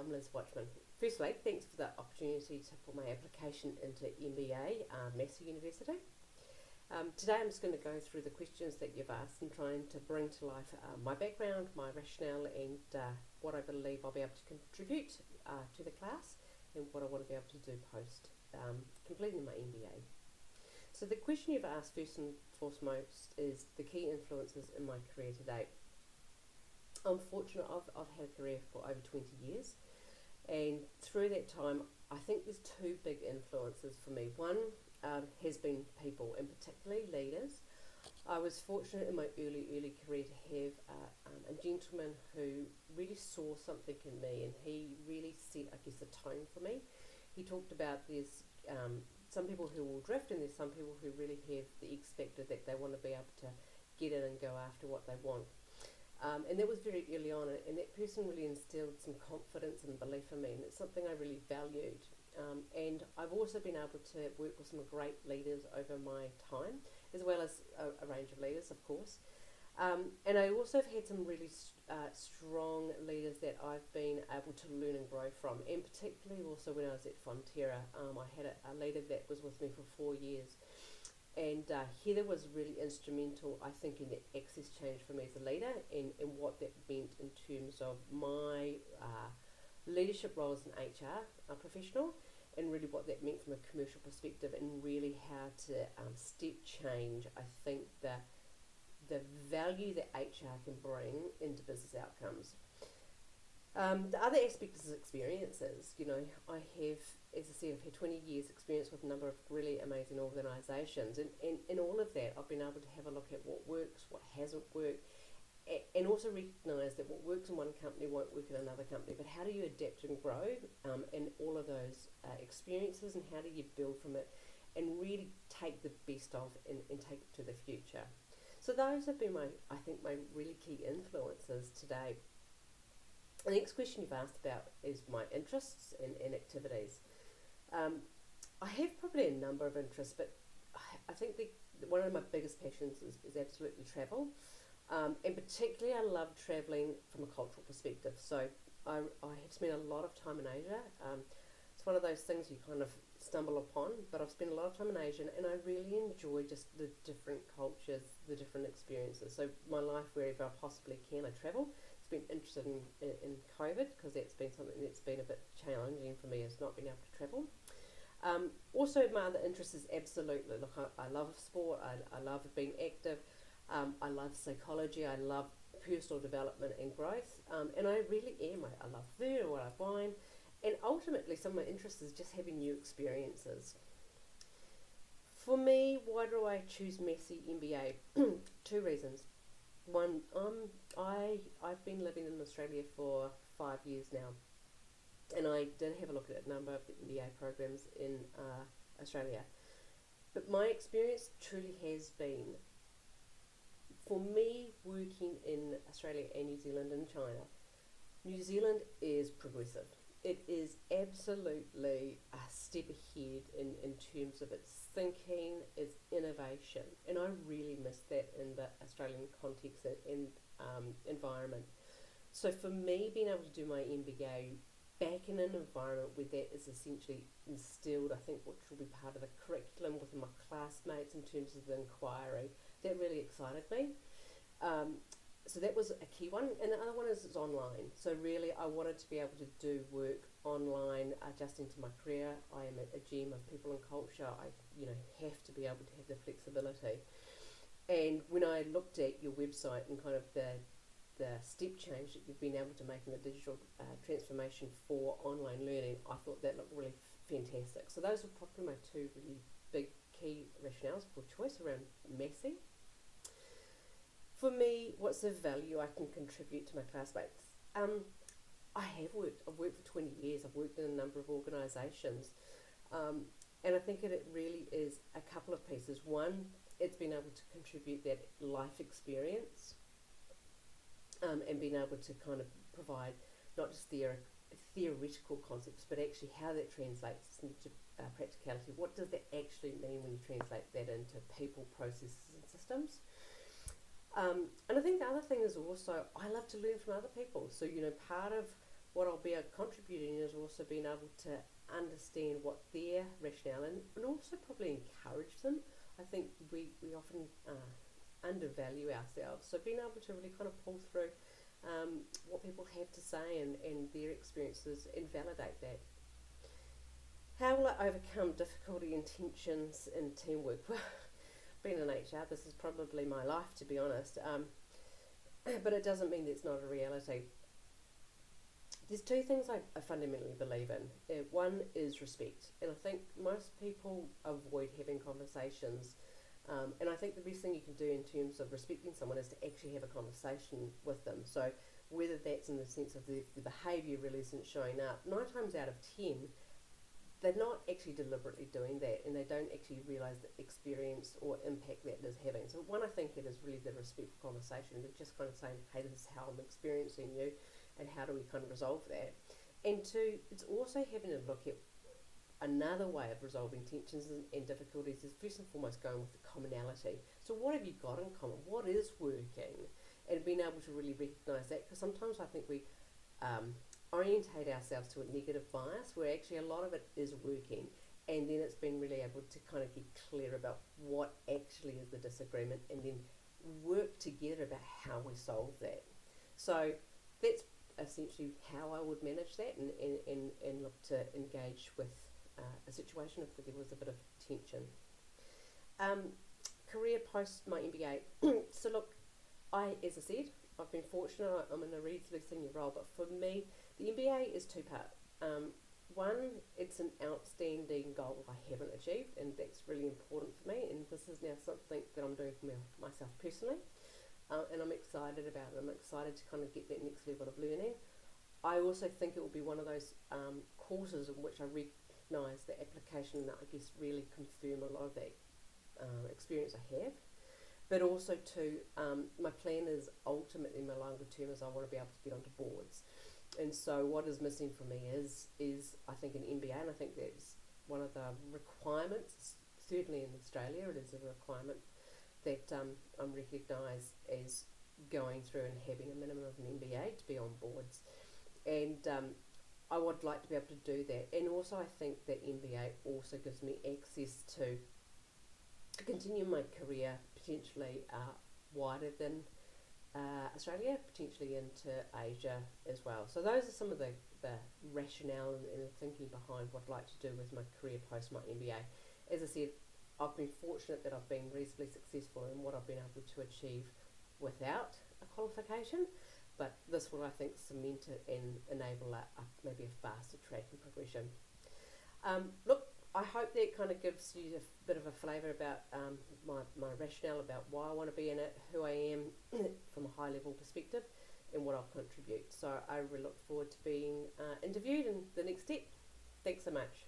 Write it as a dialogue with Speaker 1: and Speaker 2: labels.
Speaker 1: I'm Liz Watchman. Firstly, thanks for the opportunity to put my application into MBA, Massey University. Today I'm just going to go through the questions that you've asked and trying to bring to life my background, my rationale, and what I believe I'll be able to contribute to the class and what I want to be able to do post completing my MBA. So the question you've asked first and foremost is the key influences in my career to date. I'm fortunate I've had a career for over 20 years, and through that time I think there's two big influences for me. One has been people, and particularly leaders. I was fortunate in my early career to have a gentleman who really saw something in me, and he really set, I guess, a tone for me. He talked about there's some people who will drift, and there's some people who really have the X factor, that they want to be able to get in and go after what they want. And that was very early on, and that person really instilled some confidence and belief in me, and it's something I really valued. And I've also been able to work with some great leaders over my time, as well as a range of leaders, of course. And I also have had some really strong leaders that I've been able to learn and grow from, and particularly also when I was at Fonterra. I had a leader that was with me for 4 years. And Heather was really instrumental, I think, in the access change for me as a leader, and what that meant in terms of my leadership role as an HR professional, and really what that meant from a commercial perspective, and really how to step change, I think, the value that HR can bring into business outcomes. The other aspect is experiences. You know, I have, as I said, I've had 20 years experience with a number of really amazing organisations, and in all of that I've been able to have a look at what works, what hasn't worked, and also recognise that what works in one company won't work in another company, but how do you adapt and grow in all of those experiences, and how do you build from it and really take the best of and take it to the future. So those have been I think my really key influences today. The next question you've asked about is my interests and activities. I have probably a number of interests, but I think one of my biggest passions is absolutely travel. And particularly I love travelling from a cultural perspective. So I have spent a lot of time in Asia. It's one of those things you kind of stumble upon, but I've spent a lot of time in Asia, and I really enjoy just the different cultures, the different experiences. So my life, wherever I possibly can, I travel. Been interested in COVID, because that's been something that's been a bit challenging for me, is not being able to travel. Also, my other interest is absolutely, look, I love sport, I love being active, I love psychology, I love personal development and growth, and I really am. I love food, I love wine, and ultimately some of my interest is just having new experiences. For me, why do I choose Massey MBA? Two reasons. One, I've been living in Australia for 5 years now, and I did have a look at a number of the MBA programs in Australia. But my experience truly has been, for me, working in Australia and New Zealand and China, New Zealand is progressive. It is absolutely a step ahead in terms of its thinking, its innovation, and I really miss that in the Australian context and environment. So for me, being able to do my MBA back in an environment where that is essentially instilled, I think, which will be part of the curriculum with my classmates in terms of the inquiry, that really excited me. So that was a key one, and the other one is it's online. So really, I wanted to be able to do work online, adjusting to my career. I am a GM of people and culture. I, have to be able to have the flexibility. And when I looked at your website and kind of the step change that you've been able to make in the digital transformation for online learning, I thought that looked really fantastic. So those were probably my two really big key rationales for choice around Massey. For me, what's the value I can contribute to my classmates? I've worked for 20 years, I've worked in a number of organisations, and I think it really is a couple of pieces. One, it's been able to contribute that life experience, and being able to kind of provide not just theoretical concepts, but actually how that translates into practicality. What does that actually mean when you translate that into people, processes and systems? And I think the other thing is also, I love to learn from other people. So, part of what I'll be contributing is also being able to understand what their rationale and also probably encourage them. I think we often undervalue ourselves, so being able to really kind of pull through what people have to say and their experiences and validate that. How will I overcome difficulty and tensions in teamwork? Well, being in HR, this is probably my life, to be honest, but it doesn't mean it's not a reality. There's two things I fundamentally believe in. One is respect, and I think most people avoid having conversations. And I think the best thing you can do in terms of respecting someone is to actually have a conversation with them. So whether that's in the sense of the behaviour really isn't showing up, 9 times out of 10, they're not actually deliberately doing that, and they don't actually realise the experience or impact that it is having. So one, I think it is really the respectful conversation, but just kind of saying, hey, this is how I'm experiencing you, and how do we kind of resolve that? And two, it's also having a look at another way of resolving tensions and difficulties is first and foremost going with the commonality. So what have you got in common? What is working? And being able to really recognise that, because sometimes I think we orientate ourselves to a negative bias where actually a lot of it is working, and then it's been really able to kind of get clear about what actually is the disagreement and then work together about how we solve that. So that's essentially how I would manage that and look to engage with a situation if there was a bit of tension. Career post my MBA. So look, as I said, I've been fortunate. I'm in a reasonably senior role, but for me, the MBA is two-part. One, it's an outstanding goal I haven't achieved, and that's really important for me. And this is now something that I'm doing for myself personally, and I'm excited about it. I'm excited to kind of get that next level of learning. I also think it will be one of those courses in which I recognise the application and I guess really confirm a lot of that experience I have. But also too, my plan is ultimately my longer term is I want to be able to get onto boards. And so what is missing for me is I think an MBA, and I think that's one of the requirements, certainly in Australia it is a requirement that I'm recognised as going through and having a minimum of an MBA to be on boards. And I would like to be able to do that. And also I think that MBA also gives me access to continue my career potentially wider than Australia, potentially into Asia as well. So those are some of the rationale and the thinking behind what I'd like to do with my career post my MBA. As I said, I've been fortunate that I've been reasonably successful in what I've been able to achieve without a qualification, but this will, I think, cement it and enable maybe a faster track and progression. Look, I hope that kind of gives you a bit of a flavour about my rationale about why I want to be in it, who I am from a high level perspective, and what I'll contribute. So I really look forward to being interviewed in the next step. Thanks so much.